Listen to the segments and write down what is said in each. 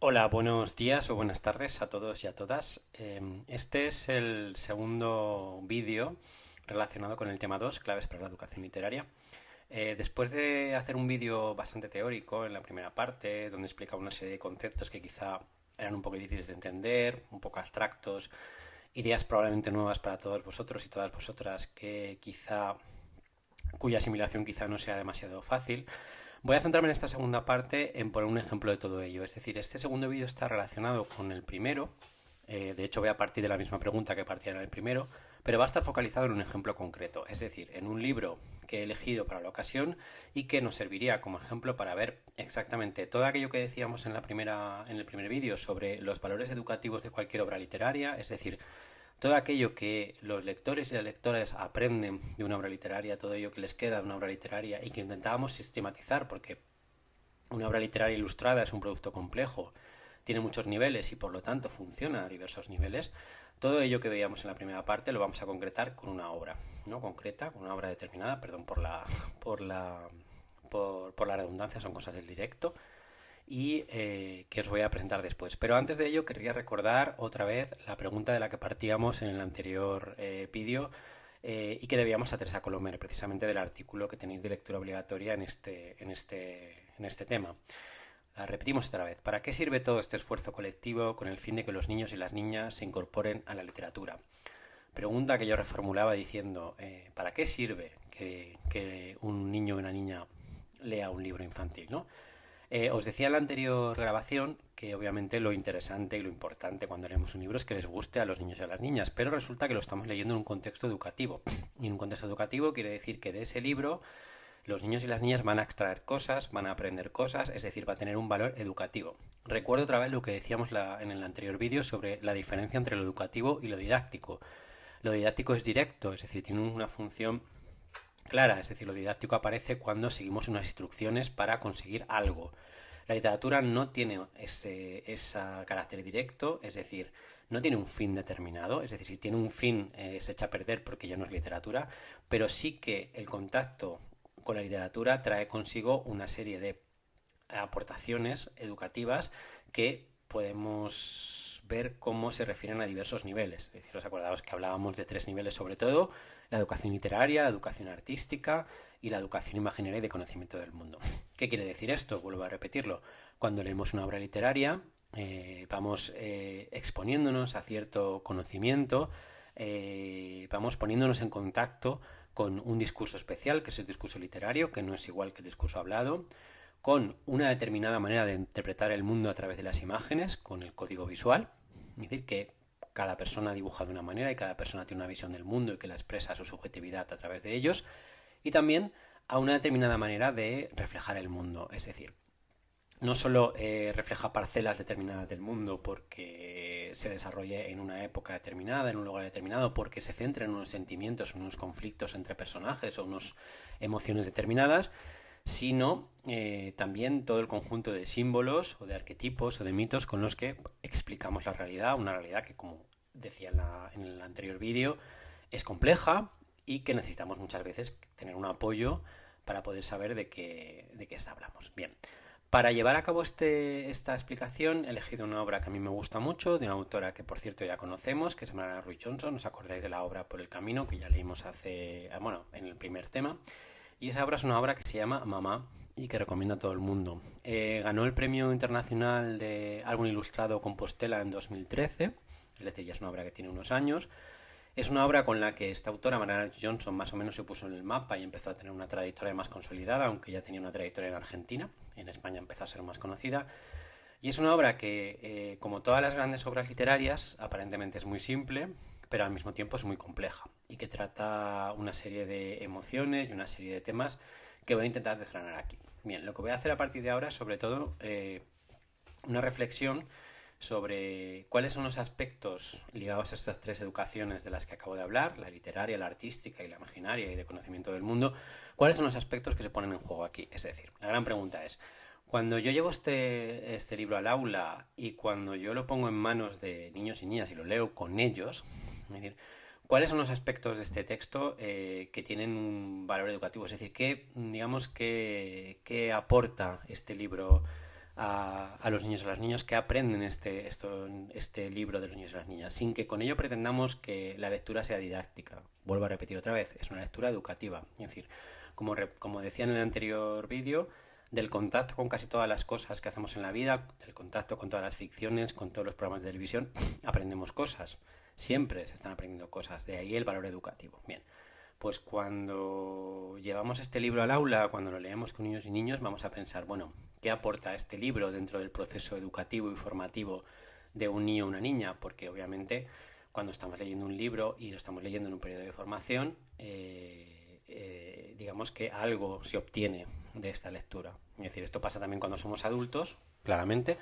Hola, buenos días o buenas tardes a todos y a todas. Este es el segundo vídeo relacionado con el tema 2, claves para la educación literaria. Después de hacer un vídeo bastante teórico en la primera parte, donde explicaba una serie de conceptos que quizá eran un poco difíciles de entender, un poco abstractos, ideas probablemente nuevas para todos vosotros y todas vosotras cuya asimilación quizá no sea demasiado fácil. Voy a centrarme en esta segunda parte en poner un ejemplo de todo ello. Es decir, este segundo vídeo está relacionado con el primero. De hecho, voy a partir de la misma pregunta que partía en el primero, pero va a estar focalizado en un ejemplo concreto. Es decir, en un libro que he elegido para la ocasión y que nos serviría como ejemplo para ver exactamente todo aquello que decíamos en el primer vídeo sobre los valores educativos de cualquier obra literaria. Es decir, todo aquello que los lectores y las lectoras aprenden de una obra literaria, todo ello que les queda de una obra literaria y que intentábamos sistematizar, porque una obra literaria ilustrada es un producto complejo, tiene muchos niveles y por lo tanto funciona a diversos niveles. Todo ello que veíamos en la primera parte lo vamos a concretar con una obra, ¿no? Concreta, con una obra determinada, perdón por la redundancia, son cosas del directo y que os voy a presentar después. Pero antes de ello querría recordar otra vez la pregunta de la que partíamos en el anterior vídeo y que debíamos a Teresa Colomer, precisamente del artículo que tenéis de lectura obligatoria en este tema. La repetimos otra vez. ¿Para qué sirve todo este esfuerzo colectivo con el fin de que los niños y las niñas se incorporen a la literatura? Pregunta que yo reformulaba diciendo, ¿para qué sirve que un niño o una niña lea un libro infantil, ¿no? Os decía en la anterior grabación que obviamente lo interesante y lo importante cuando leemos un libro es que les guste a los niños y a las niñas, pero resulta que lo estamos leyendo en un contexto educativo. Y en un contexto educativo quiere decir que de ese libro los niños y las niñas van a extraer cosas, van a aprender cosas, es decir, va a tener un valor educativo. Recuerdo otra vez lo que decíamos en el anterior vídeo sobre la diferencia entre lo educativo y lo didáctico. Lo didáctico es directo, es decir, tiene una función clara, es decir, lo didáctico aparece cuando seguimos unas instrucciones para conseguir algo. La literatura no tiene ese carácter directo, es decir, no tiene un fin determinado, es decir, si tiene un fin se echa a perder porque ya no es literatura, pero sí que el contacto con la literatura trae consigo una serie de aportaciones educativas que podemos ver cómo se refieren a diversos niveles. Es decir, os acordaos que hablábamos de tres niveles sobre todo: la educación literaria, la educación artística y la educación imaginaria y de conocimiento del mundo. ¿Qué quiere decir esto? Vuelvo a repetirlo. Cuando leemos una obra literaria vamos exponiéndonos a cierto conocimiento, vamos poniéndonos en contacto con un discurso especial, que es el discurso literario, que no es igual que el discurso hablado, con una determinada manera de interpretar el mundo a través de las imágenes, con el código visual, es decir, que cada persona dibuja de una manera y cada persona tiene una visión del mundo y que la expresa su subjetividad a través de ellos, y también a una determinada manera de reflejar el mundo, es decir, no solo refleja parcelas determinadas del mundo porque se desarrolle en una época determinada, en un lugar determinado, porque se centra en unos sentimientos, en unos conflictos entre personajes o unas emociones determinadas, sino también todo el conjunto de símbolos o de arquetipos o de mitos con los que explicamos la realidad, una realidad que, como decía en el anterior vídeo, es compleja y que necesitamos muchas veces tener un apoyo para poder saber de qué hablamos. Bien. Para llevar a cabo esta explicación he elegido una obra que a mí me gusta mucho, de una autora que por cierto ya conocemos, que es Marianne Ruiz Johnson. ¿Os acordáis de la obra Por el camino? Que ya leímos en el primer tema. Y esa obra es una obra que se llama Mamá y que recomiendo a todo el mundo. Ganó el Premio Internacional de Álbum Ilustrado Compostela en 2013, es decir, ya es una obra que tiene unos años. Es una obra con la que esta autora, Marianne Johnson, más o menos se puso en el mapa y empezó a tener una trayectoria más consolidada, aunque ya tenía una trayectoria en Argentina. En España empezó a ser más conocida. Y es una obra que, como todas las grandes obras literarias, aparentemente es muy simple, pero al mismo tiempo es muy compleja y que trata una serie de emociones y una serie de temas que voy a intentar desgranar aquí. Bien, lo que voy a hacer a partir de ahora es sobre todo una reflexión sobre cuáles son los aspectos ligados a estas tres educaciones de las que acabo de hablar, la literaria, la artística y la imaginaria y de conocimiento del mundo. ¿Cuáles son los aspectos que se ponen en juego aquí? Es decir, la gran pregunta es, cuando yo llevo este libro al aula y cuando yo lo pongo en manos de niños y niñas y lo leo con ellos, es decir, ¿cuáles son los aspectos de este texto que tienen un valor educativo? Es decir, ¿qué aporta este libro a los niños y a las niñas que aprenden este libro de los niños y las niñas, sin que con ello pretendamos que la lectura sea didáctica. Vuelvo a repetir otra vez, es una lectura educativa. Es decir, como decía en el anterior vídeo, del contacto con casi todas las cosas que hacemos en la vida, del contacto con todas las ficciones, con todos los programas de televisión, aprendemos cosas. Siempre se están aprendiendo cosas, de ahí el valor educativo. Bien, pues cuando llevamos este libro al aula, cuando lo leemos con niños y niños, vamos a pensar, bueno, ¿qué aporta este libro dentro del proceso educativo y formativo de un niño o una niña? Porque obviamente cuando estamos leyendo un libro y lo estamos leyendo en un periodo de formación, digamos que algo se obtiene de esta lectura. Es decir, esto pasa también cuando somos adultos, claramente,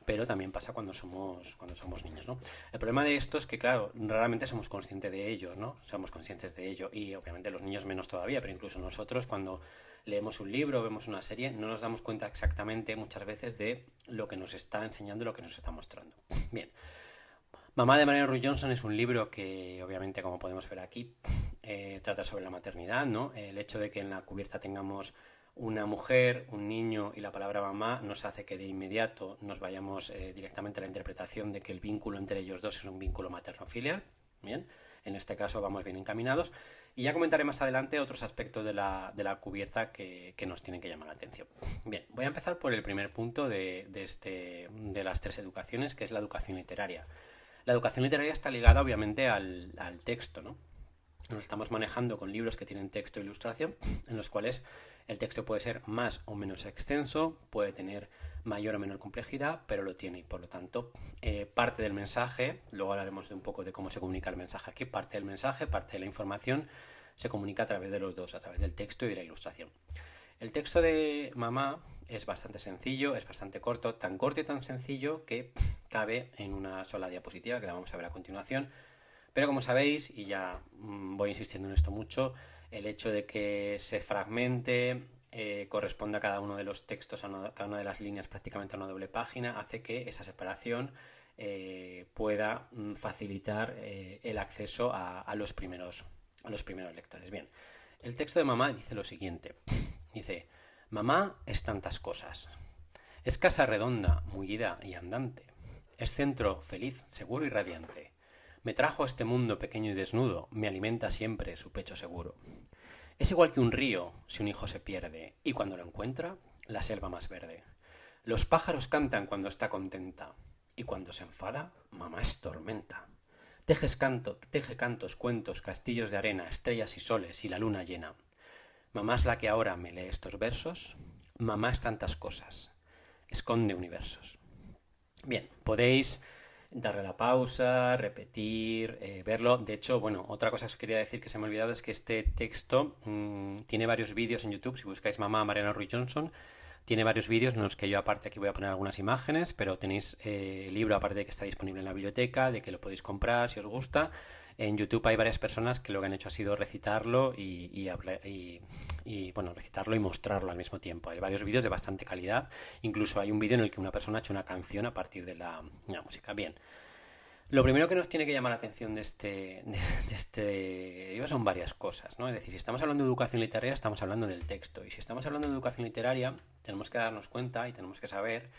pero también pasa cuando somos niños, ¿no? El problema de esto es que, claro, raramente somos conscientes de ello, ¿no? Somos conscientes de ello, y obviamente los niños menos todavía, pero incluso nosotros cuando leemos un libro, vemos una serie, no nos damos cuenta exactamente muchas veces de lo que nos está enseñando, lo que nos está mostrando. Bien. Mamá de Marianne Roy Johnson es un libro que, obviamente, como podemos ver aquí, trata sobre la maternidad, ¿no? El hecho de que en la cubierta tengamos una mujer, un niño y la palabra mamá nos hace que de inmediato nos vayamos directamente a la interpretación de que el vínculo entre ellos dos es un vínculo materno-filial. Bien, en este caso vamos bien encaminados. Y ya comentaré más adelante otros aspectos de la cubierta que nos tienen que llamar la atención. Bien, voy a empezar por el primer punto de las tres educaciones, que es la educación literaria. La educación literaria está ligada obviamente al texto, ¿no? Nos estamos manejando con libros que tienen texto e ilustración, en los cuales el texto puede ser más o menos extenso, puede tener mayor o menor complejidad, pero lo tiene, y por lo tanto parte del mensaje, luego hablaremos de un poco de cómo se comunica el mensaje aquí, parte del mensaje, parte de la información se comunica a través de los dos, a través del texto y de la ilustración. El texto de Mamá es bastante sencillo, es bastante corto y tan sencillo que cabe en una sola diapositiva, que la vamos a ver a continuación. Pero como sabéis, y ya voy insistiendo en esto mucho, el hecho de que se fragmente, corresponda a cada uno de los textos, a cada una de las líneas prácticamente a una doble página, hace que esa separación pueda facilitar el acceso a los primeros lectores. Bien, el texto de Mamá dice lo siguiente. Dice: mamá es tantas cosas. Es casa redonda, mullida y andante. Es centro feliz, seguro y radiante. Me trajo a este mundo pequeño y desnudo, me alimenta siempre su pecho seguro. Es igual que un río, si un hijo se pierde, y cuando lo encuentra, la selva más verde. Los pájaros cantan cuando está contenta, y cuando se enfada, mamá es tormenta. Teje cantos, cuentos, castillos de arena, estrellas y soles y la luna llena. Mamá es la que ahora me lee estos versos. Mamá es tantas cosas. Esconde universos. Bien, podéis darle la pausa, repetir, verlo. De hecho, bueno, otra cosa que os quería decir que se me ha olvidado es que este texto tiene varios vídeos en YouTube. Si buscáis Mamá Marianne Roy Johnson, tiene varios vídeos en los que yo aparte aquí voy a poner algunas imágenes, pero tenéis el libro aparte de que está disponible en la biblioteca, de que lo podéis comprar si os gusta. En YouTube hay varias personas que lo que han hecho ha sido recitarlo y recitarlo y mostrarlo al mismo tiempo. Hay varios vídeos de bastante calidad. Incluso hay un vídeo en el que una persona ha hecho una canción a partir de la música. Bien. Lo primero que nos tiene que llamar la atención de este son varias cosas, ¿no? Es decir, si estamos hablando de educación literaria, estamos hablando del texto. Y si estamos hablando de educación literaria, tenemos que darnos cuenta y tenemos que saber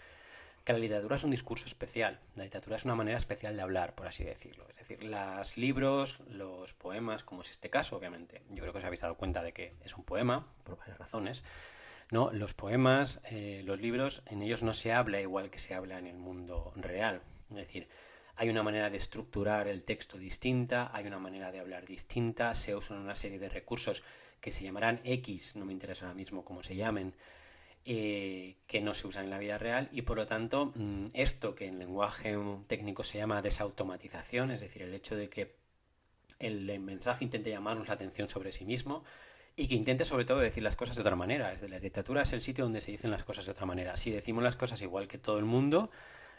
que la literatura es un discurso especial. La literatura es una manera especial de hablar, por así decirlo. Es decir, los libros, los poemas, como es este caso, obviamente. Yo creo que os habéis dado cuenta de que es un poema, por varias razones, ¿no? Los poemas, los libros, en ellos no se habla igual que se habla en el mundo real. Es decir, hay una manera de estructurar el texto distinta, hay una manera de hablar distinta, se usan una serie de recursos que se llamarán X, no me interesa ahora mismo cómo se llamen, que no se usan en la vida real, y por lo tanto esto que en lenguaje técnico se llama desautomatización, es decir, el hecho de que el mensaje intente llamarnos la atención sobre sí mismo y que intente sobre todo decir las cosas de otra manera. Es decir, la literatura es el sitio donde se dicen las cosas de otra manera. Si decimos las cosas igual que todo el mundo,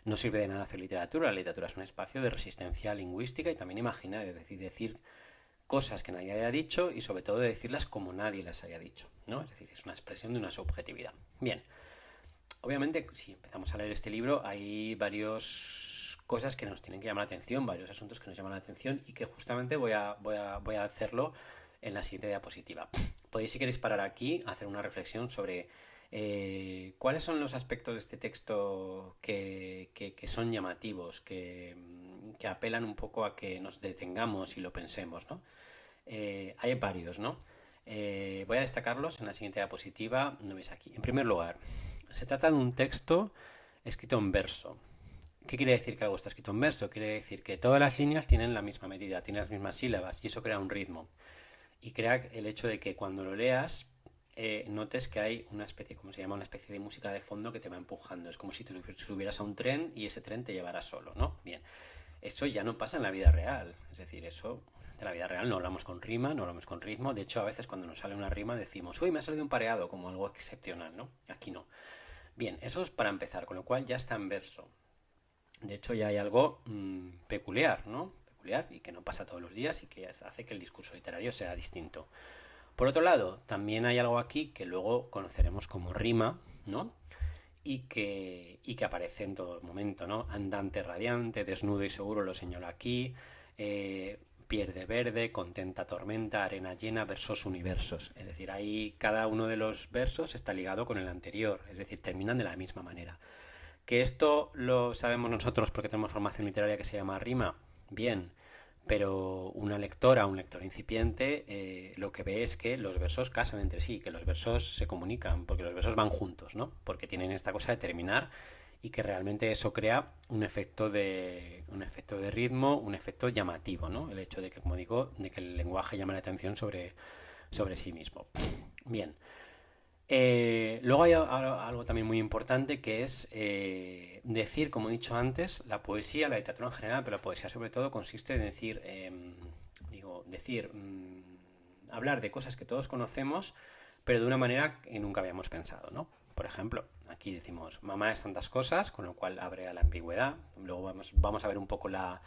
no sirve de nada hacer literatura. La literatura es un espacio de resistencia lingüística y también imaginaria, es decir, decir cosas que nadie haya dicho y sobre todo de decirlas como nadie las haya dicho, ¿no? Es decir, es una expresión de una subjetividad. Bien, obviamente si empezamos a leer este libro hay varias cosas que nos tienen que llamar la atención, varios asuntos que nos llaman la atención y que justamente voy a hacerlo en la siguiente diapositiva. Podéis, si queréis, parar aquí, hacer una reflexión sobre ¿Cuáles son los aspectos de este texto que son llamativos, que apelan un poco a que nos detengamos y lo pensemos, ¿no? Hay varios, ¿no? Voy a destacarlos en la siguiente diapositiva, no veis aquí. En primer lugar, se trata de un texto escrito en verso. ¿Qué quiere decir que algo está escrito en verso? Quiere decir que todas las líneas tienen la misma medida, tienen las mismas sílabas y eso crea un ritmo. Y crea el hecho de que cuando lo leas notes que hay una especie, como se llama, una especie de música de fondo que te va empujando. Es como si te subieras a un tren y ese tren te llevara solo, ¿no? Bien, eso ya no pasa en la vida real. Es decir, eso de la vida real no hablamos con rima, no hablamos con ritmo. De hecho, a veces cuando nos sale una rima decimos, uy, me ha salido un pareado, como algo excepcional, ¿no? Aquí no. Bien, eso es para empezar, con lo cual ya está en verso. De hecho, ya hay algo peculiar, ¿no? Peculiar y que no pasa todos los días y que hace que el discurso literario sea distinto. Por otro lado, también hay algo aquí que luego conoceremos como rima, ¿no? Y que aparece en todo momento, ¿no? Andante radiante, desnudo y seguro lo señalo aquí, pierde verde, contenta tormenta, arena llena, versos universos. Es decir, ahí cada uno de los versos está ligado con el anterior, es decir, terminan de la misma manera. ¿Que esto lo sabemos nosotros porque tenemos formación literaria que se llama rima? Bien, pero una lectora, un lector incipiente, lo que ve es que los versos casan entre sí, que los versos se comunican, porque los versos van juntos, ¿no? Porque tienen esta cosa de terminar y que realmente eso crea un efecto de ritmo, un efecto llamativo, ¿no? El hecho de que, como digo, de que el lenguaje llama la atención sobre sí mismo. Bien. Luego hay algo también muy importante que es decir, como he dicho antes, la poesía, la literatura en general, pero la poesía sobre todo consiste en decir, hablar de cosas que todos conocemos, pero de una manera que nunca habíamos pensado, ¿no? Por ejemplo, aquí decimos, mamá es tantas cosas, con lo cual abre a la ambigüedad. Luego vamos a ver un poco la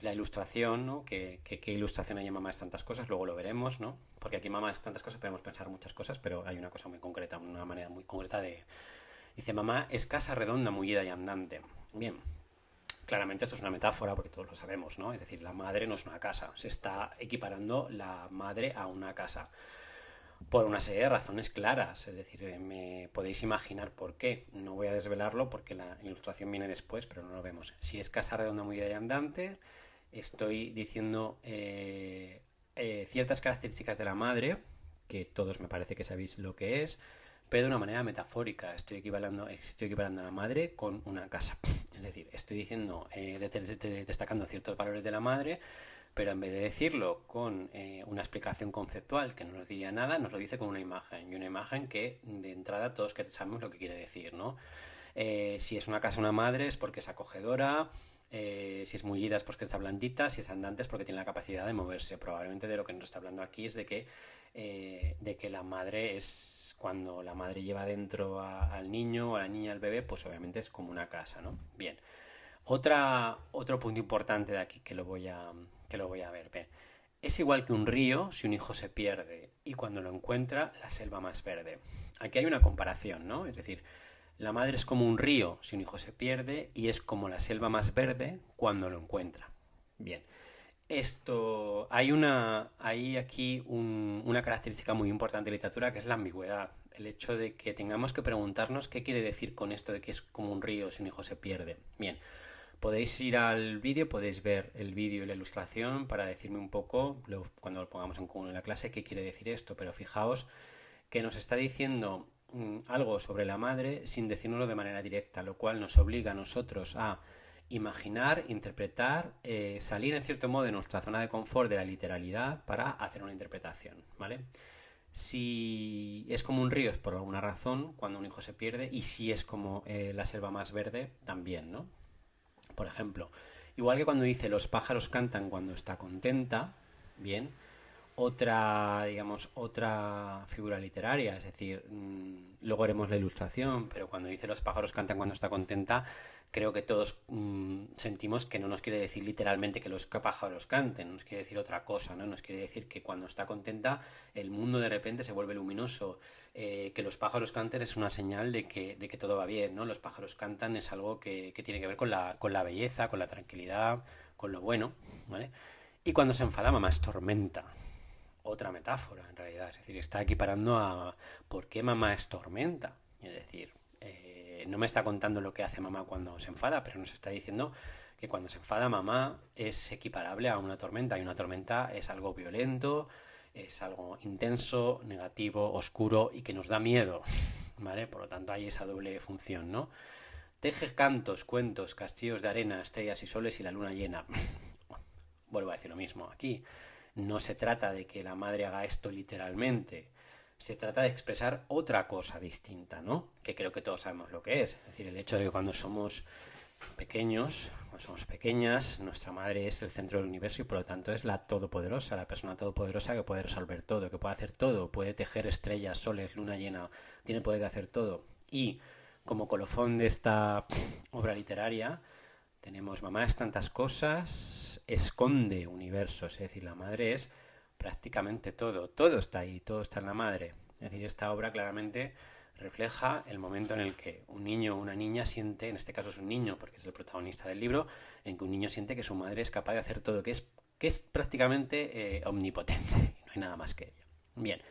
ilustración, ¿no? ¿Qué ilustración hay en mamá es tantas cosas? Luego lo veremos, ¿no? Porque aquí mamá es tantas cosas, podemos pensar muchas cosas, pero hay una cosa muy concreta, una manera muy concreta de... Dice, mamá es casa redonda, mullida y andante. Bien, claramente esto es una metáfora porque todos lo sabemos, ¿no? Es decir, la madre no es una casa, se está equiparando la madre a una casa. Por una serie de razones claras, es decir, me podéis imaginar por qué. No voy a desvelarlo porque la ilustración viene después, pero no lo vemos. Si es casa redonda, mullida y andante, estoy diciendo ciertas características de la madre, que todos me parece que sabéis lo que es, pero de una manera metafórica. Estoy equiparando a la madre con una casa. Es decir, estoy diciendo, destacando ciertos valores de la madre, pero en vez de decirlo con una explicación conceptual que no nos diría nada, nos lo dice con una imagen. Y una imagen que de entrada todos sabemos lo que quiere decir, ¿no? Si es una casa una madre es porque es acogedora, si es mullida es porque está blandita, si es andante es porque tiene la capacidad de moverse. Probablemente de lo que nos está hablando aquí es de que la madre es, cuando la madre lleva dentro al niño o a la niña, al bebé, pues obviamente es como una casa, ¿no? Bien. Otro punto importante de aquí que lo voy a ver. Bien. Es igual que un río si un hijo se pierde y cuando lo encuentra la selva más verde. Aquí hay una comparación, ¿no? Es decir, la madre es como un río si un hijo se pierde y es como la selva más verde cuando lo encuentra. Bien. Hay aquí una característica muy importante de la literatura que es la ambigüedad. El hecho de que tengamos que preguntarnos qué quiere decir con esto de que es como un río si un hijo se pierde. Bien. Podéis ir al vídeo, podéis ver el vídeo y la ilustración para decirme un poco, cuando lo pongamos en común en la clase, qué quiere decir esto. Pero fijaos que nos está diciendo algo sobre la madre sin decírnoslo de manera directa, lo cual nos obliga a nosotros a imaginar, interpretar, salir en cierto modo de nuestra zona de confort de la literalidad para hacer una interpretación, ¿vale? Si es como un río es por alguna razón cuando un hijo se pierde, y si es como la selva más verde también, ¿no? Por ejemplo, igual que cuando dice los pájaros cantan cuando está contenta, bien, otra figura literaria, es decir, luego haremos la ilustración, pero cuando dice los pájaros cantan cuando está contenta, creo que todos sentimos que no nos quiere decir literalmente que los pájaros canten, nos quiere decir otra cosa, ¿no? Nos quiere decir que cuando está contenta el mundo de repente se vuelve luminoso, que los pájaros canten es una señal de que todo va bien, ¿no? Los pájaros cantan es algo que tiene que ver con la belleza, con la tranquilidad, con lo bueno, ¿vale? Y cuando se enfada, mamá es tormenta. Otra metáfora, en realidad. Es decir, está equiparando a ¿por qué mamá es tormenta? Es decir, no me está contando lo que hace mamá cuando se enfada, pero nos está diciendo que cuando se enfada mamá es equiparable a una tormenta, y una tormenta es algo violento, es algo intenso, negativo, oscuro y que nos da miedo, ¿vale? Por lo tanto hay esa doble función, ¿no? Teje cantos, cuentos, castillos de arena, estrellas y soles y la luna llena. Vuelvo a decir lo mismo aquí. No se trata de que la madre haga esto literalmente. Se trata de expresar otra cosa distinta, ¿no? Que creo que todos sabemos lo que es. Es decir, el hecho de que cuando somos pequeños, cuando somos pequeñas, nuestra madre es el centro del universo y por lo tanto es la todopoderosa, la persona todopoderosa que puede resolver todo, que puede hacer todo, puede tejer estrellas, soles, luna llena, tiene poder de hacer todo. Y como colofón de esta obra literaria tenemos mamá es tantas cosas, esconde universos, es decir, la madre es prácticamente todo, todo está ahí, todo está en la madre. Es decir, esta obra claramente refleja el momento en el que un niño o una niña siente, en este caso es un niño porque es el protagonista del libro, en que un niño siente que su madre es capaz de hacer todo, que es prácticamente omnipotente y no hay nada más que ella. Bien,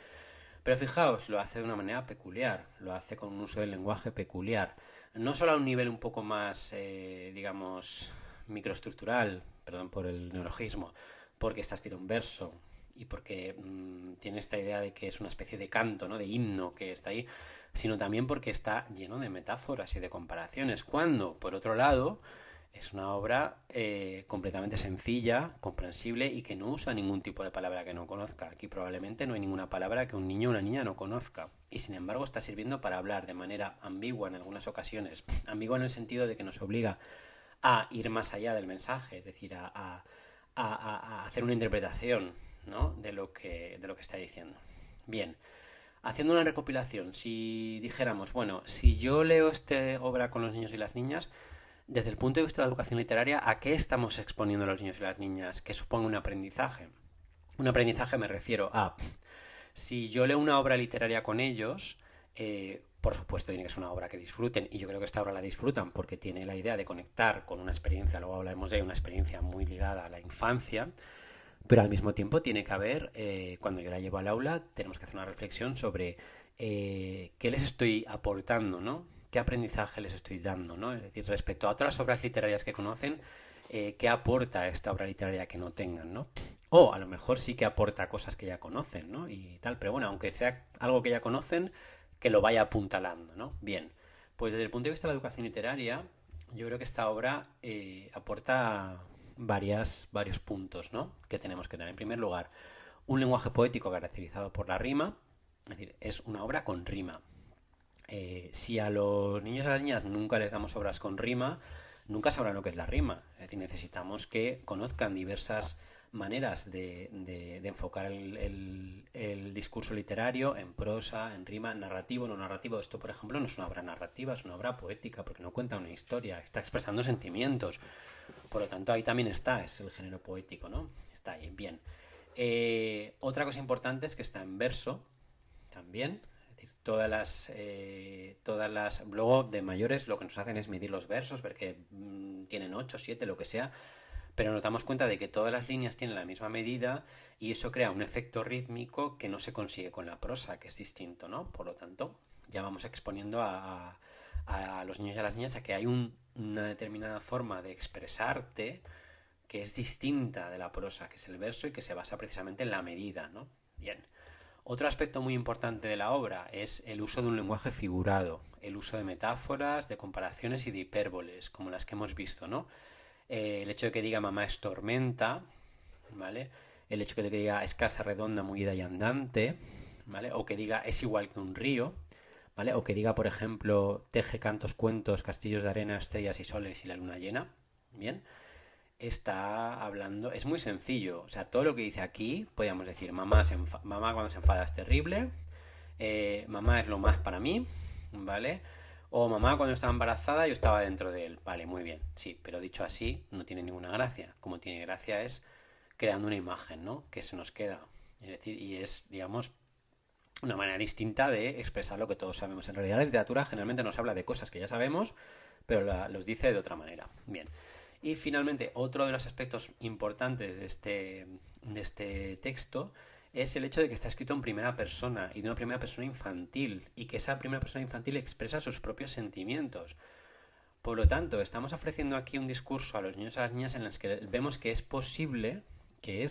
pero fijaos, lo hace de una manera peculiar, lo hace con un uso del lenguaje peculiar, no solo a un nivel un poco más, digamos, microestructural, perdón por el neologismo, porque está escrito en verso y porque tiene esta idea de que es una especie de canto, ¿no?, de himno que está ahí, sino también porque está lleno de metáforas y de comparaciones, cuando, por otro lado, es una obra completamente sencilla, comprensible y que no usa ningún tipo de palabra que no conozca. Aquí probablemente no hay ninguna palabra que un niño o una niña no conozca. Y sin embargo está sirviendo para hablar de manera ambigua en algunas ocasiones. Ambigua en el sentido de que nos obliga a ir más allá del mensaje, es decir, a hacer una interpretación, ¿no?, de lo que está diciendo. Bien, haciendo una recopilación, si dijéramos, bueno, si yo leo esta obra con los niños y las niñas, desde el punto de vista de la educación literaria, ¿a qué estamos exponiendo a los niños y las niñas? ¿Qué supone un aprendizaje? Un aprendizaje me refiero a, si yo leo una obra literaria con ellos, por supuesto tiene que ser una obra que disfruten, y yo creo que esta obra la disfrutan porque tiene la idea de conectar con una experiencia, luego hablaremos de una experiencia muy ligada a la infancia, pero al mismo tiempo tiene que haber, cuando yo la llevo al aula, tenemos que hacer una reflexión sobre qué les estoy aportando, ¿no? ¿Qué aprendizaje les estoy dando, ¿no? Es decir, respecto a otras obras literarias que conocen, ¿qué aporta esta obra literaria que no tengan, ¿no? O a lo mejor sí que aporta cosas que ya conocen, ¿no? Y tal, pero bueno, aunque sea algo que ya conocen, que lo vaya apuntalando, ¿no? Bien, pues desde el punto de vista de la educación literaria, yo creo que esta obra aporta varios puntos, ¿no?, que tenemos que tener. En primer lugar, un lenguaje poético caracterizado por la rima, es decir, es una obra con rima. Si a los niños y a las niñas nunca les damos obras con rima, nunca sabrán lo que es la rima. Es decir, necesitamos que conozcan diversas maneras de enfocar el discurso literario en prosa, en rima, narrativo, no narrativo. Esto, por ejemplo, no es una obra narrativa, es una obra poética porque no cuenta una historia, está expresando sentimientos. Por lo tanto, ahí también es el género poético, ¿no? Está ahí, bien. Otra cosa importante es que está en verso también. Todas las luego de mayores lo que nos hacen es medir los versos, ver que tienen 8, 7, lo que sea, pero nos damos cuenta de que todas las líneas tienen la misma medida y eso crea un efecto rítmico que no se consigue con la prosa, que es distinto, ¿no? Por lo tanto, ya vamos exponiendo a los niños y a las niñas a que hay una determinada forma de expresarte que es distinta de la prosa, que es el verso y que se basa precisamente en la medida, ¿no? Bien. Otro aspecto muy importante de la obra es el uso de un lenguaje figurado, el uso de metáforas, de comparaciones y de hipérboles, como las que hemos visto, ¿no? El hecho de que diga mamá es tormenta, ¿vale? El hecho de que diga es casa redonda, mullida y andante, ¿vale? O que diga es igual que un río, ¿vale? O que diga, por ejemplo, teje cantos, cuentos, castillos de arena, estrellas y soles y la luna llena, ¿bien? Está hablando, es muy sencillo, o sea, todo lo que dice aquí, podríamos decir, mamá cuando se enfada es terrible, mamá es lo más para mí, ¿vale? O mamá cuando estaba embarazada yo estaba dentro de él, vale, muy bien, sí, pero dicho así no tiene ninguna gracia, como tiene gracia es creando una imagen, ¿no?, que se nos queda, es decir, y es, digamos, una manera distinta de expresar lo que todos sabemos. En realidad la literatura generalmente nos habla de cosas que ya sabemos, pero los dice de otra manera. Bien. Y finalmente, otro de los aspectos importantes de este texto es el hecho de que está escrito en primera persona y de una primera persona infantil, y que esa primera persona infantil expresa sus propios sentimientos. Por lo tanto, estamos ofreciendo aquí un discurso a los niños y a las niñas en las que vemos que es posible que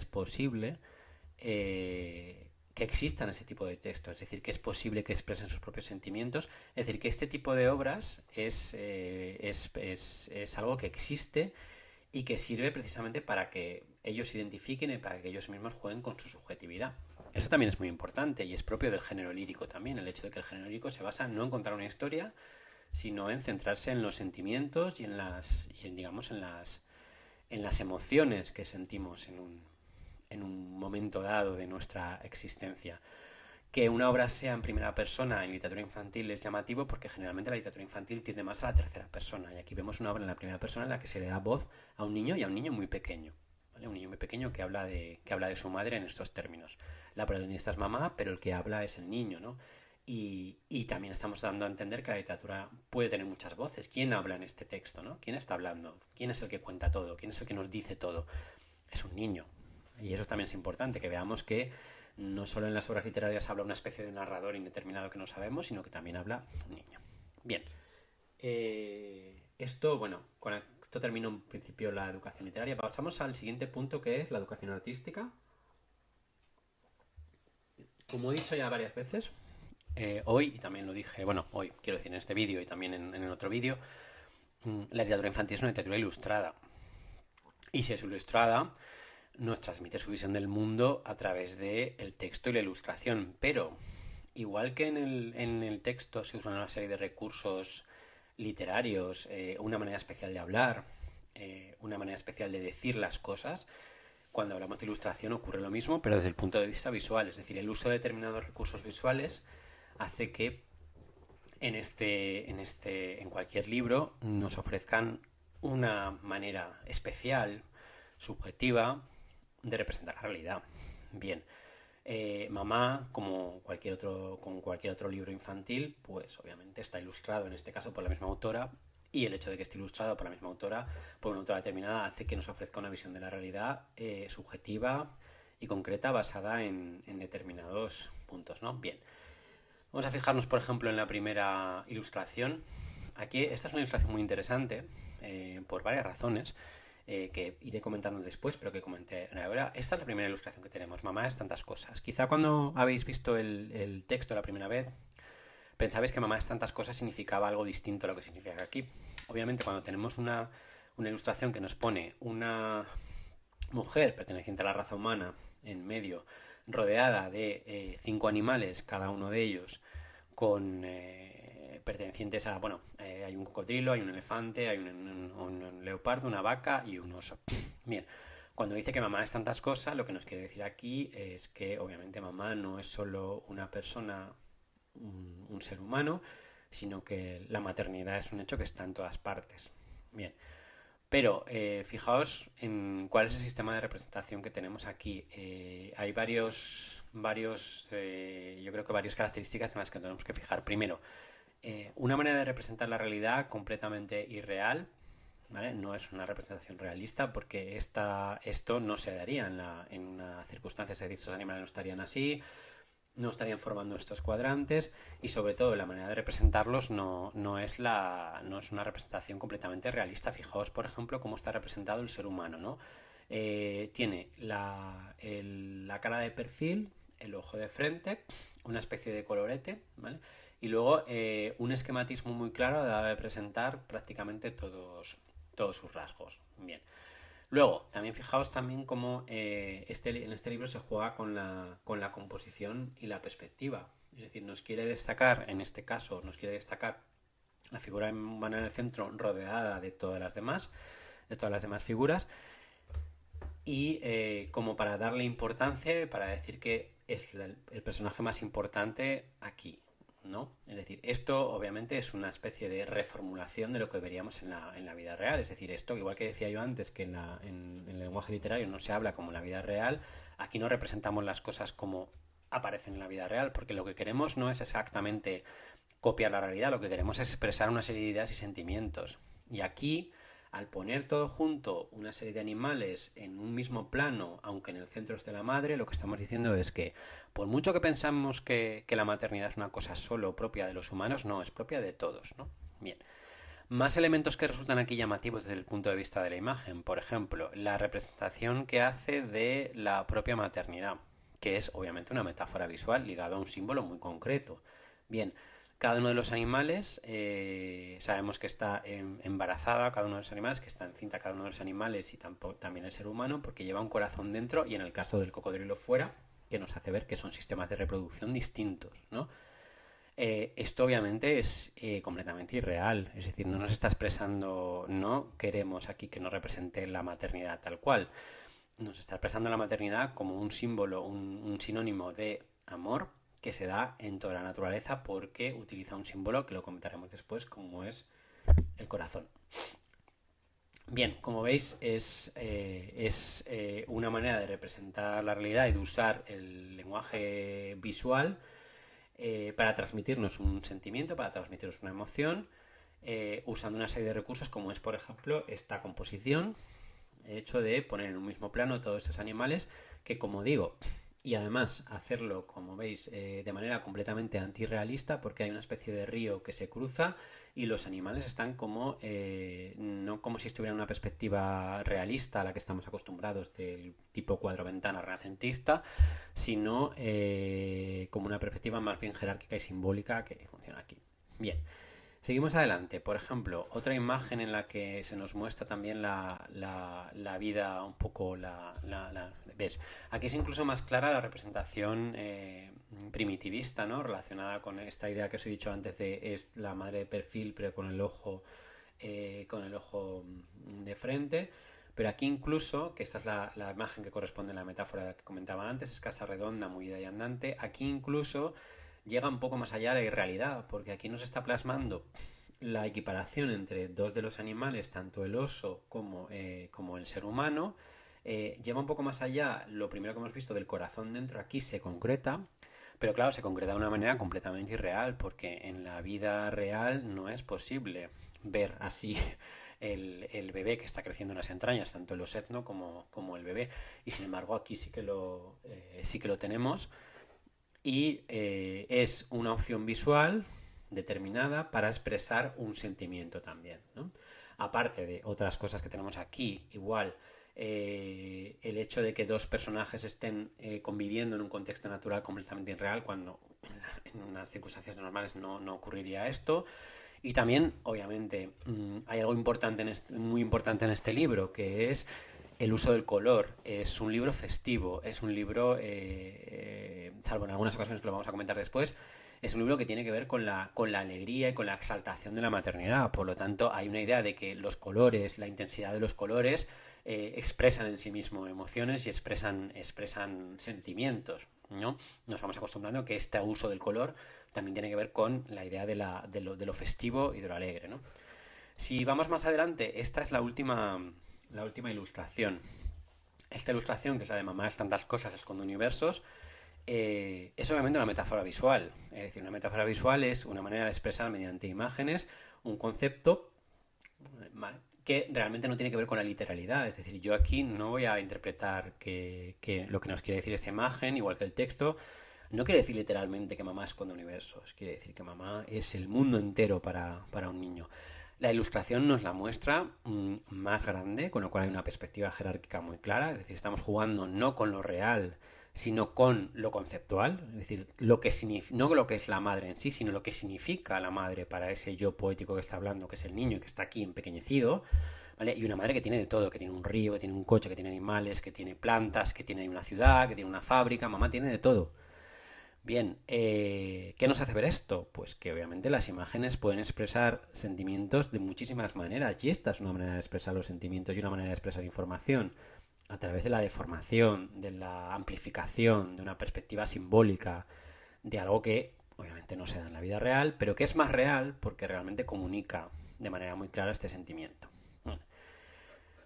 existan ese tipo de textos, es decir, que es posible que expresen sus propios sentimientos, es decir, que este tipo de obras es algo que existe y que sirve precisamente para que ellos se identifiquen y para que ellos mismos jueguen con su subjetividad. Eso también es muy importante y es propio del género lírico también, el hecho de que el género lírico se basa no en contar una historia, sino en centrarse en los sentimientos y en las emociones que sentimos en un momento dado de nuestra existencia. Que una obra sea en primera persona en literatura infantil es llamativo porque generalmente la literatura infantil tiende más a la tercera persona, y aquí vemos una obra en la primera persona en la que se le da voz a un niño y a un niño muy pequeño, ¿vale? Un niño muy pequeño que habla de su madre en estos términos. La protagonista es mamá, pero el que habla es el niño, ¿no? Y también estamos dando a entender que la literatura puede tener muchas voces. ¿Quién habla en este texto, no? ¿Quién está hablando? ¿Quién es el que cuenta todo? ¿Quién es el que nos dice todo? Es un niño. Y eso también es importante, que veamos que no solo en las obras literarias habla una especie de narrador indeterminado que no sabemos, sino que también habla un niño. Bien. Con esto termino en principio la educación literaria. Pasamos al siguiente punto, que es la educación artística. Como he dicho ya varias veces, hoy, y también lo dije, hoy quiero decir en este vídeo y también en el otro vídeo, la literatura infantil es una literatura ilustrada. Y si es ilustrada, nos transmite su visión del mundo a través del texto y la ilustración. Pero, igual que en el texto se usan una serie de recursos literarios, una manera especial de hablar, una manera especial de decir las cosas, cuando hablamos de ilustración ocurre lo mismo, pero desde el punto de vista visual. Es decir, el uso de determinados recursos visuales hace que en cualquier libro nos ofrezcan una manera especial, subjetiva, de representar la realidad. Bien, Mamá, como cualquier otro libro infantil, pues obviamente está ilustrado, en este caso por la misma autora, y el hecho de que esté ilustrado por la misma autora, por una autora determinada, hace que nos ofrezca una visión de la realidad subjetiva y concreta, basada en determinados puntos, ¿no? Bien, vamos a fijarnos, por ejemplo, en la primera ilustración. Aquí, esta es una ilustración muy interesante, por varias razones, que iré comentando después, pero que comenté ahora. Esta es la primera ilustración que tenemos. Mamá es tantas cosas. Quizá cuando habéis visto el texto la primera vez, pensabais que mamá es tantas cosas significaba algo distinto a lo que significa aquí. Obviamente, cuando tenemos una ilustración que nos pone una mujer perteneciente a la raza humana en medio, rodeada de 5 animales, cada uno de ellos con pertenecientes a, hay un cocodrilo, hay un elefante, hay un leopardo, una vaca y un oso. Bien, cuando dice que mamá es tantas cosas, lo que nos quiere decir aquí es que obviamente mamá no es solo una persona, un ser humano, sino que la maternidad es un hecho que está en todas partes. Bien, pero fijaos en cuál es el sistema de representación que tenemos aquí. Hay varios yo creo que varias características en las que tenemos que fijar. Primero, una manera de representar la realidad completamente irreal, ¿vale? No es una representación realista, porque esto no se daría en una circunstancia. Es decir, estos animales no estarían así, no estarían formando estos cuadrantes, y sobre todo la manera de representarlos no es una representación completamente realista. Fijaos, por ejemplo, cómo está representado el ser humano, ¿no? Tiene la cara de perfil, el ojo de frente, una especie de colorete, ¿vale? Y luego un esquematismo muy claro de representar prácticamente todos sus rasgos. Bien. Luego, también fijaos también cómo en este libro se juega con la composición y la perspectiva. Es decir, en este caso, nos quiere destacar la figura humana en el centro, rodeada de todas las demás figuras, y como para darle importancia, para decir que es el personaje más importante aquí, ¿no? Es decir, esto obviamente es una especie de reformulación de lo que veríamos en la vida real. Es decir, esto, igual que decía yo antes, que en el lenguaje literario no se habla como en la vida real, aquí no representamos las cosas como aparecen en la vida real, porque lo que queremos no es exactamente copiar la realidad, lo que queremos es expresar una serie de ideas y sentimientos. Y aquí Al poner todo junto, una serie de animales en un mismo plano, aunque en el centro esté la madre, lo que estamos diciendo es que, por mucho que pensamos que la maternidad es una cosa solo propia de los humanos, no, es propia de todos, ¿no? Bien. Más elementos que resultan aquí llamativos desde el punto de vista de la imagen. Por ejemplo, la representación que hace de la propia maternidad, que es obviamente una metáfora visual ligada a un símbolo muy concreto. Bien, cada uno de los animales, sabemos que está embarazada, cada uno de los animales, que está encinta cada uno de los animales y también el ser humano, porque lleva un corazón dentro y en el caso del cocodrilo fuera, que nos hace ver que son sistemas de reproducción distintos, ¿no? Esto obviamente es completamente irreal, es decir, no nos está expresando, no queremos aquí que nos represente la maternidad tal cual, nos está expresando la maternidad como un símbolo, un sinónimo de amor que se da en toda la naturaleza porque utiliza un símbolo que lo comentaremos después como es el corazón. Bien, como veis es una manera de representar la realidad y de usar el lenguaje visual para transmitirnos un sentimiento, para transmitirnos una emoción, usando una serie de recursos como es, por ejemplo, esta composición, el hecho de poner en un mismo plano todos estos animales que, como digo, y además hacerlo, como veis, de manera completamente antirrealista porque hay una especie de río que se cruza y los animales están como, no como si estuvieran en una perspectiva realista a la que estamos acostumbrados del tipo cuadro-ventana renacentista, sino como una perspectiva más bien jerárquica y simbólica que funciona aquí. Bien. Seguimos adelante. Por ejemplo, otra imagen en la que se nos muestra también la vida, un poco ¿ves? Aquí es incluso más clara la representación primitivista, ¿no? Relacionada con esta idea que os he dicho antes de es la madre de perfil, pero con el ojo de frente. Pero aquí incluso, que esta es la imagen que corresponde a la metáfora que comentaba antes, es casa redonda, movida y andante, aquí incluso llega un poco más allá de la irrealidad, porque aquí nos está plasmando la equiparación entre dos de los animales, tanto el oso como el ser humano. Lleva un poco más allá, lo primero que hemos visto del corazón dentro, aquí se concreta, pero claro, se concreta de una manera completamente irreal, porque en la vida real no es posible ver así el bebé que está creciendo en las entrañas, tanto el osetno como el bebé, y sin embargo aquí sí que lo tenemos. Y es una opción visual determinada para expresar un sentimiento también, ¿no? Aparte de otras cosas que tenemos aquí, igual el hecho de que dos personajes estén conviviendo en un contexto natural completamente irreal cuando en unas circunstancias normales no ocurriría esto. Y también, obviamente, hay algo muy importante en este libro, que es el uso del color. Es un libro festivo, es un libro, salvo en algunas ocasiones que lo vamos a comentar después, es un libro que tiene que ver con la alegría y con la exaltación de la maternidad. Por lo tanto, hay una idea de que los colores, la intensidad de los colores, expresan en sí mismo emociones y expresan sentimientos, ¿no? Nos vamos acostumbrando a que este uso del color también tiene que ver con la idea de lo festivo y de lo alegre, ¿no? Si vamos más adelante, esta es la última ilustración. Esta ilustración, que es la de mamá es tantas cosas, esconde universos, es obviamente una metáfora visual. Es decir, una metáfora visual es una manera de expresar mediante imágenes un concepto, ¿vale?, que realmente no tiene que ver con la literalidad. Es decir, yo aquí no voy a interpretar que lo que nos quiere decir esta imagen, igual que el texto, no quiere decir literalmente que mamá esconde universos. Quiere decir que mamá es el mundo entero para un niño. La ilustración nos la muestra más grande, con lo cual hay una perspectiva jerárquica muy clara. Es decir, estamos jugando no con lo real, sino con lo conceptual. Es decir, no lo que es la madre en sí, sino lo que significa la madre para ese yo poético que está hablando, que es el niño y que está aquí empequeñecido, ¿vale? Y una madre que tiene de todo, que tiene un río, que tiene un coche, que tiene animales, que tiene plantas, que tiene una ciudad, que tiene una fábrica. Mamá tiene de todo. Bien, ¿qué nos hace ver esto? Pues que obviamente las imágenes pueden expresar sentimientos de muchísimas maneras, y esta es una manera de expresar los sentimientos y una manera de expresar información a través de la deformación, de la amplificación, de una perspectiva simbólica, de algo que obviamente no se da en la vida real, pero que es más real porque realmente comunica de manera muy clara este sentimiento.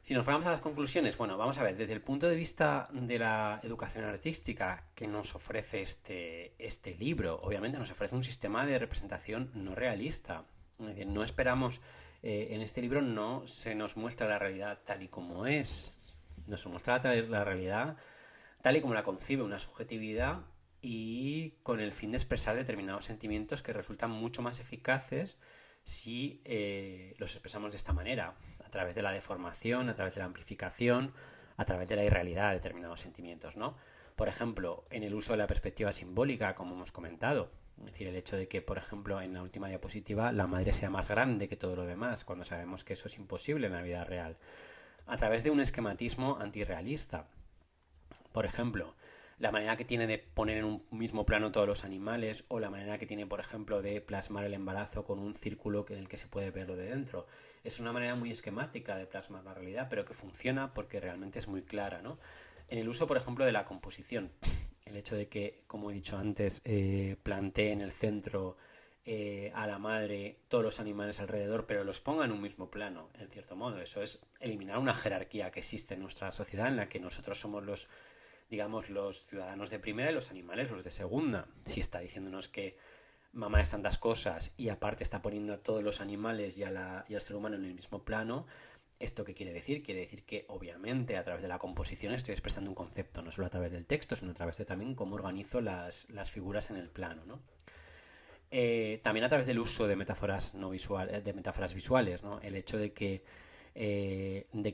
Si nos fuéramos a las conclusiones, bueno, vamos a ver, desde el punto de vista de la educación artística que nos ofrece este libro, obviamente nos ofrece un sistema de representación no realista. Es decir, no esperamos En este libro no se nos muestra la realidad tal y como es, nos muestra la realidad tal y como la concibe una subjetividad y con el fin de expresar determinados sentimientos que resultan mucho más eficaces si los expresamos de esta manera, a través de la deformación, a través de la amplificación, a través de la irrealidad de determinados sentimientos, ¿no? Por ejemplo, en el uso de la perspectiva simbólica, como hemos comentado, es decir, el hecho de que, por ejemplo, en la última diapositiva la madre sea más grande que todo lo demás, cuando sabemos que eso es imposible en la vida real, a través de un esquematismo antirrealista. Por ejemplo, la manera que tiene de poner en un mismo plano todos los animales, o la manera que tiene, por ejemplo, de plasmar el embarazo con un círculo en el que se puede ver lo de dentro. Es una manera muy esquemática de plasmar la realidad, pero que funciona porque realmente es muy clara, ¿no? En el uso, por ejemplo, de la composición, el hecho de que, como he dicho antes, plantee en el centro a la madre, todos los animales alrededor, pero los ponga en un mismo plano, en cierto modo. Eso es eliminar una jerarquía que existe en nuestra sociedad en la que nosotros somos los, digamos, los ciudadanos de primera y los animales los de segunda. Si está diciéndonos que mamá es tantas cosas y aparte está poniendo a todos los animales y al ser humano en el mismo plano, ¿esto qué quiere decir? Quiere decir que obviamente a través de la composición estoy expresando un concepto, no solo a través del texto, sino a través de también cómo organizo las figuras en el plano, ¿no? También a través del uso de metáforas no de metáforas visuales, ¿no? El hecho de que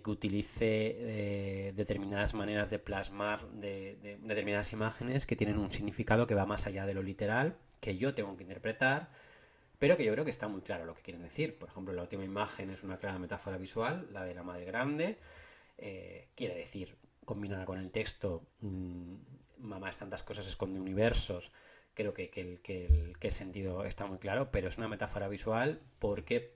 utilice determinadas maneras de plasmar de determinadas imágenes que tienen un significado que va más allá de lo literal, que yo tengo que interpretar, pero que yo creo que está muy claro lo que quieren decir. Por ejemplo, la última imagen es una clara metáfora visual, la de la madre grande, quiere decir, combinada con el texto, mamá es tantas cosas, esconde universos. Creo que el sentido está muy claro, pero es una metáfora visual porque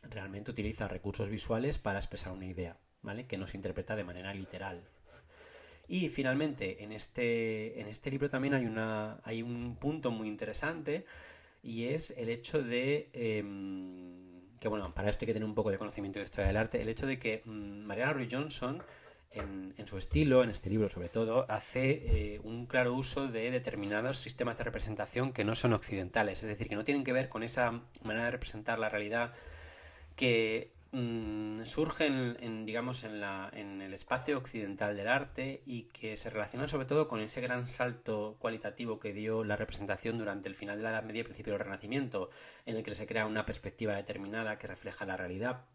realmente utiliza recursos visuales para expresar una idea, ¿vale? Que no se interpreta de manera literal. Y finalmente, en este libro también hay un punto muy interesante y es el hecho de que, bueno, para esto hay que tener un poco de conocimiento de historia del arte, el hecho de que Mariana Ruiz Johnson en su estilo, en este libro sobre todo, hace un claro uso de determinados sistemas de representación que no son occidentales, es decir, que no tienen que ver con esa manera de representar la realidad que surge digamos, en el espacio occidental del arte y que se relaciona sobre todo con ese gran salto cualitativo que dio la representación durante el final de la Edad Media y principio del Renacimiento, en el que se crea una perspectiva determinada que refleja la realidad.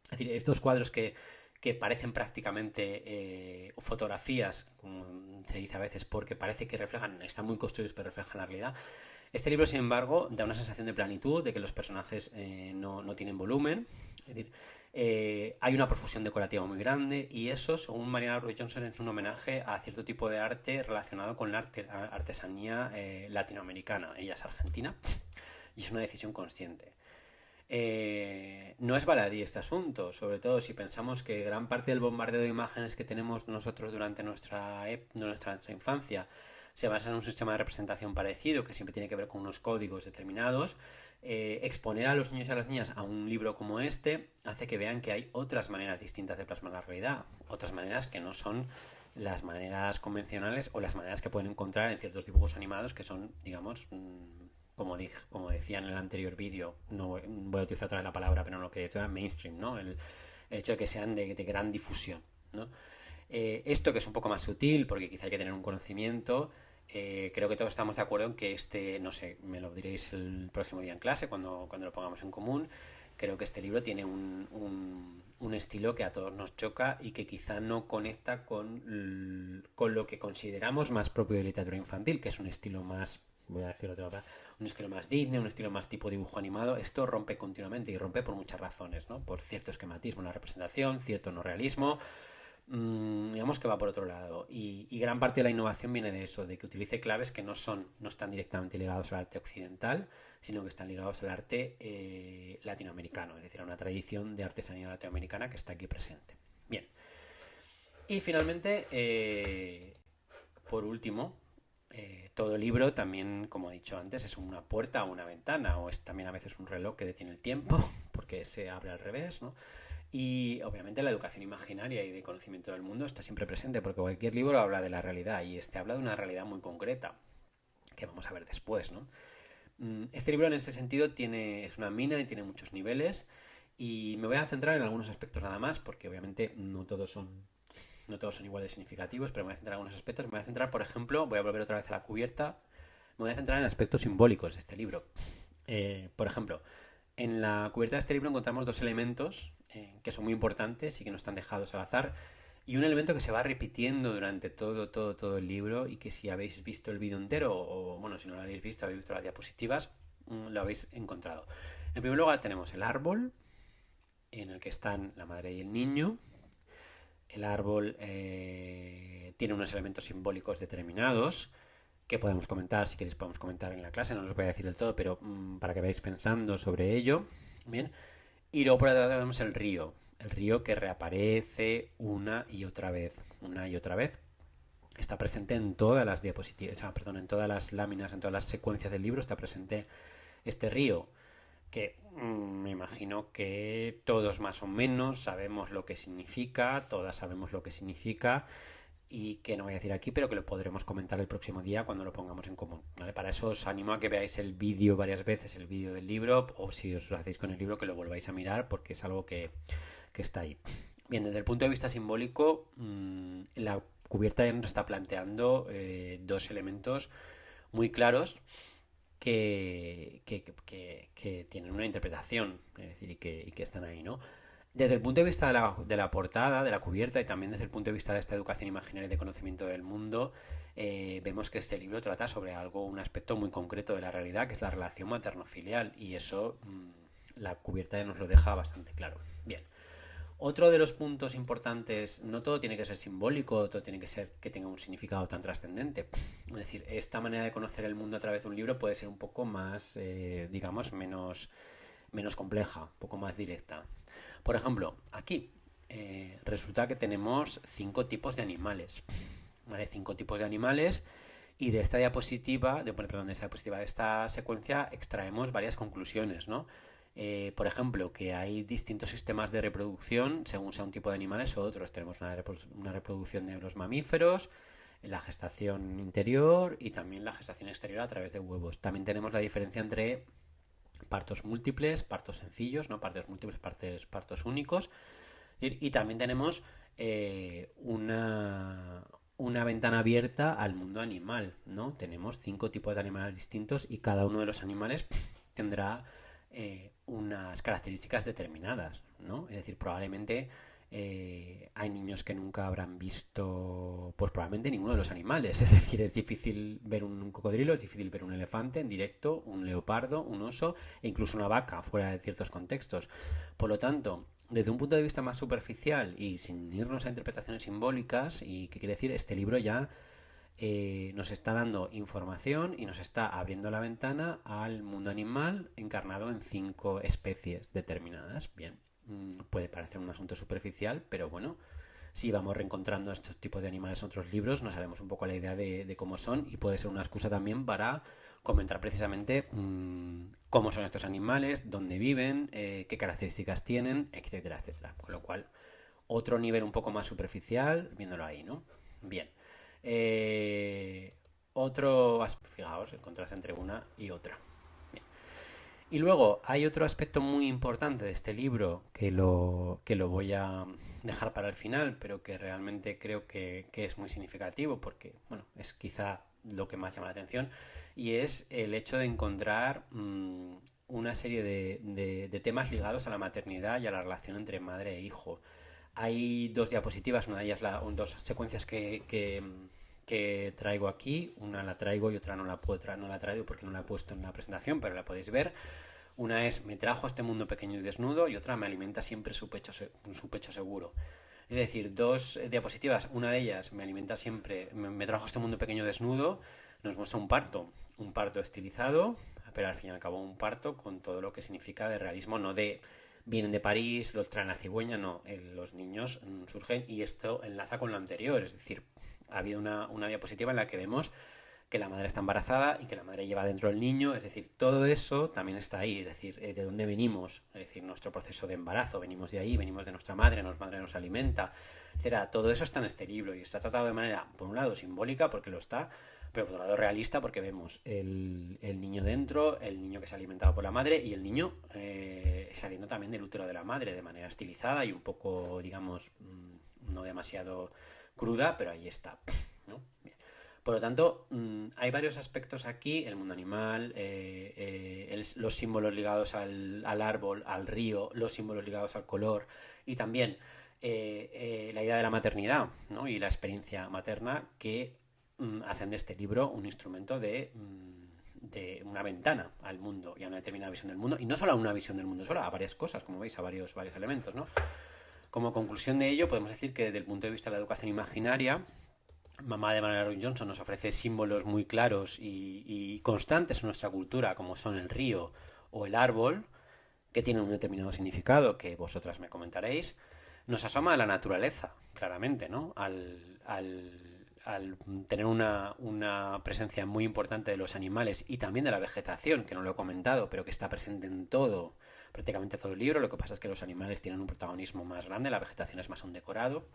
Es decir, estos cuadros que parecen prácticamente fotografías, como se dice a veces, porque parece que reflejan, están muy construidos pero reflejan la realidad. Este libro, sin embargo, da una sensación de planitud, de que los personajes no tienen volumen. Es decir, hay una profusión decorativa muy grande y eso, según Mariana Ruiz Johnson, es un homenaje a cierto tipo de arte relacionado con la artesanía latinoamericana. Ella es argentina y es una decisión consciente. No es baladí este asunto, sobre todo si pensamos que gran parte del bombardeo de imágenes que tenemos nosotros durante nuestra infancia se basa en un sistema de representación parecido, que siempre tiene que ver con unos códigos determinados. Exponer a los niños y a las niñas a un libro como este hace que vean que hay otras maneras distintas de plasmar la realidad, otras maneras que no son las maneras convencionales o las maneras que pueden encontrar en ciertos dibujos animados que son, digamos, como decía en el anterior vídeo, no voy a utilizar otra vez la palabra, pero no lo quería decir, mainstream, ¿no? El hecho de que sean de gran difusión, ¿no? Esto que es un poco más sutil, porque quizá hay que tener un conocimiento, creo que todos estamos de acuerdo en que no sé, me lo diréis el próximo día en clase, cuando lo pongamos en común. Creo que este libro tiene un estilo que a todos nos choca y que quizá no conecta con lo que consideramos más propio de literatura infantil, que es un estilo más, voy a decirlo otra vez, un estilo más Disney, un estilo más tipo dibujo animado. Esto rompe continuamente y rompe por muchas razones, ¿no? Por cierto esquematismo en la representación, cierto no realismo, digamos que va por otro lado y gran parte de la innovación viene de eso, de que utilice claves que no están directamente ligados al arte occidental, sino que están ligados al arte latinoamericano, es decir, a una tradición de artesanía latinoamericana que está aquí presente. Bien, y finalmente, por último, todo libro también, como he dicho antes, es una puerta o una ventana, o es también a veces un reloj que detiene el tiempo porque se abre al revés, ¿no? Y obviamente la educación imaginaria y de conocimiento del mundo está siempre presente, porque cualquier libro habla de la realidad y este habla de una realidad muy concreta, que vamos a ver después, ¿no? Este libro en este sentido es una mina y tiene muchos niveles Y me voy a centrar en algunos aspectos nada más, porque obviamente no todos son igual de significativos, pero me voy a centrar en algunos aspectos. Me voy a centrar, por ejemplo, voy a volver otra vez a la cubierta, me voy a centrar en aspectos simbólicos de este libro. Por ejemplo, en la cubierta de este libro encontramos dos elementos que son muy importantes y que no están dejados al azar. Y un elemento que se va repitiendo durante todo el libro y que si habéis visto el vídeo entero o, bueno, si no lo habéis visto las diapositivas, lo habéis encontrado. En primer lugar tenemos el árbol, en el que están la madre y el niño. El árbol tiene unos elementos simbólicos determinados que podemos comentar, si queréis podemos comentar en la clase, no os voy a decir del todo, pero para que vayáis pensando sobre ello. Bien. Y luego por otro lado tenemos el río que reaparece una y otra vez. Está presente en todas las diapositivas, en todas las láminas, en todas las secuencias del libro está presente este río, que me imagino que todos más o menos sabemos lo que significa, todas sabemos lo que significa, y que no voy a decir aquí, pero que lo podremos comentar el próximo día cuando lo pongamos en común, ¿vale? Para eso os animo a que veáis el vídeo varias veces, el vídeo del libro, o si os lo hacéis con el libro, que lo volváis a mirar, porque es algo que está ahí. Bien, desde el punto de vista simbólico, la cubierta ya nos está planteando dos elementos muy claros que tienen una interpretación, es decir, y que están ahí, ¿no? Desde el punto de vista de la portada, de la cubierta, y también desde el punto de vista de esta educación imaginaria y de conocimiento del mundo, vemos que este libro trata sobre un aspecto muy concreto de la realidad, que es la relación materno-filial, y eso la cubierta ya nos lo deja bastante claro. Bien. Otro de los puntos importantes, no todo tiene que ser simbólico, todo tiene que ser que tenga un significado tan trascendente. Es decir, esta manera de conocer el mundo a través de un libro puede ser un poco más, digamos, menos compleja, un poco más directa. Por ejemplo, aquí resulta que tenemos 5 tipos de animales, ¿vale? 5 tipos de animales, y de esta diapositiva, de esta secuencia extraemos varias conclusiones, ¿no? Por ejemplo, que hay distintos sistemas de reproducción según sea un tipo de animales o otros. Tenemos una reproducción de los mamíferos, la gestación interior y también la gestación exterior a través de huevos. También tenemos la diferencia entre partos múltiples, partos sencillos, ¿no? Partos múltiples, partos únicos. Y también tenemos una ventana abierta al mundo animal, ¿no? Tenemos 5 tipos de animales distintos y cada uno de los animales tendrá unas características determinadas, ¿no? Es decir, probablemente hay niños que nunca habrán visto, pues probablemente ninguno de los animales. Es decir, es difícil ver un cocodrilo, es difícil ver un elefante en directo, un leopardo, un oso e incluso una vaca fuera de ciertos contextos. Por lo tanto, desde un punto de vista más superficial y sin irnos a interpretaciones simbólicas, y qué quiere decir, este libro ya nos está dando información y nos está abriendo la ventana al mundo animal encarnado en 5 especies determinadas. Bien, puede parecer un asunto superficial, pero bueno, si vamos reencontrando estos tipos de animales en otros libros, nos haremos un poco la idea de cómo son, y puede ser una excusa también para comentar precisamente cómo son estos animales, dónde viven, qué características tienen, etcétera, etcétera. Con lo cual, otro nivel un poco más superficial, viéndolo ahí, ¿no? Bien. Fijaos, el contraste entre una y otra. Bien. Y luego hay otro aspecto muy importante de este libro que lo voy a dejar para el final, pero que realmente creo que es muy significativo porque, bueno, es quizá lo que más llama la atención, y es el hecho de encontrar una serie de temas ligados a la maternidad y a la relación entre madre e hijo. Hay 2 diapositivas, una de ellas, 2 secuencias que traigo aquí. Una la traigo y otra no la traigo porque no la he puesto en la presentación, pero la podéis ver. Una es: me trajo a este mundo pequeño y desnudo, y otra: me alimenta siempre su pecho seguro. Es decir, 2 diapositivas. Una de ellas, me alimenta siempre, me trajo a este mundo pequeño desnudo, nos muestra un parto estilizado, pero al fin y al cabo un parto con todo lo que significa de realismo, no de vienen de París, los traen a cigüeña, no, los niños surgen, y esto enlaza con lo anterior. Es decir, ha habido una diapositiva en la que vemos que la madre está embarazada y que la madre lleva dentro el niño, es decir, todo eso también está ahí, es decir, de dónde venimos, es decir, nuestro proceso de embarazo, venimos de ahí, venimos de nuestra madre nos alimenta, etcétera. Todo eso está en este libro y está tratado de manera, por un lado, simbólica, porque lo está, pero por otro lado realista, porque vemos el niño dentro, el niño que se ha alimentado por la madre y el niño saliendo también del útero de la madre de manera estilizada y un poco, digamos, no demasiado cruda, pero ahí está, ¿no? Bien. Por lo tanto, hay varios aspectos aquí, el mundo animal, los símbolos ligados al árbol, al río, los símbolos ligados al color y también la idea de la maternidad, ¿no? Y la experiencia materna que hacen de este libro un instrumento de una ventana al mundo y a una determinada visión del mundo, y no solo a una visión del mundo, solo a varias cosas, como veis, a varios elementos, ¿no? Como conclusión de ello, podemos decir que desde el punto de vista de la educación imaginaria, Mamá de Marianne Roy Johnson nos ofrece símbolos muy claros y constantes en nuestra cultura, como son el río o el árbol, que tienen un determinado significado que vosotras me comentaréis. Nos asoma a la naturaleza, claramente, ¿no? Al tener una presencia muy importante de los animales y también de la vegetación, que no lo he comentado, pero que está presente en todo, prácticamente todo el libro. Lo que pasa es que los animales tienen un protagonismo más grande, la vegetación es más un decorado.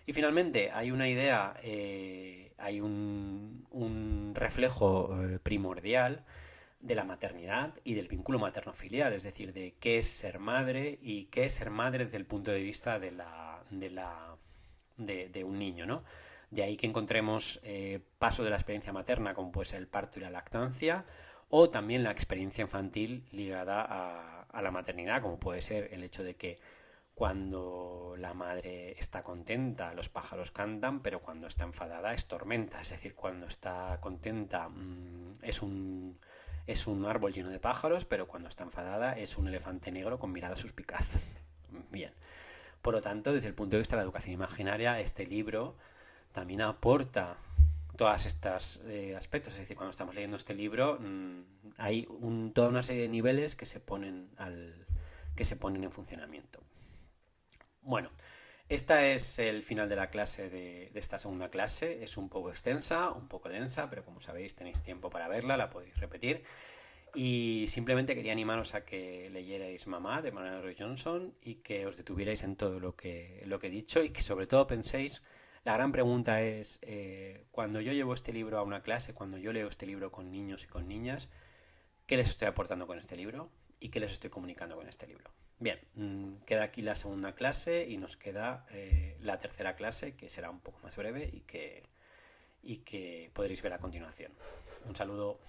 Y finalmente hay una idea, hay un reflejo primordial de la maternidad y del vínculo materno-filial, es decir, de qué es ser madre y qué es ser madre desde el punto de vista de un niño, ¿no? De ahí que encontremos paso de la experiencia materna, como puede ser el parto y la lactancia, o también la experiencia infantil ligada a la maternidad, como puede ser el hecho de que cuando la madre está contenta, los pájaros cantan, pero cuando está enfadada es tormenta. Es decir, cuando está contenta es un árbol lleno de pájaros, pero cuando está enfadada es un elefante negro con mirada suspicaz. Bien. Por lo tanto, desde el punto de vista de la educación imaginaria, este libro también aporta todos estos aspectos. Es decir, cuando estamos leyendo este libro hay toda una serie de niveles que se ponen en funcionamiento. Bueno, este es el final de la clase de esta segunda clase. Es un poco extensa, un poco densa, pero como sabéis tenéis tiempo para verla, la podéis repetir. Y simplemente quería animaros a que leyerais Mamá de Marianne Roy Johnson y que os detuvierais en todo lo que he dicho y que sobre todo penséis, la gran pregunta es, cuando yo llevo este libro a una clase, cuando yo leo este libro con niños y con niñas, ¿qué les estoy aportando con este libro? ¿Y qué les estoy comunicando con este libro? Bien, queda aquí la segunda clase y nos queda la tercera clase, que será un poco más breve y que podréis ver a continuación. Un saludo.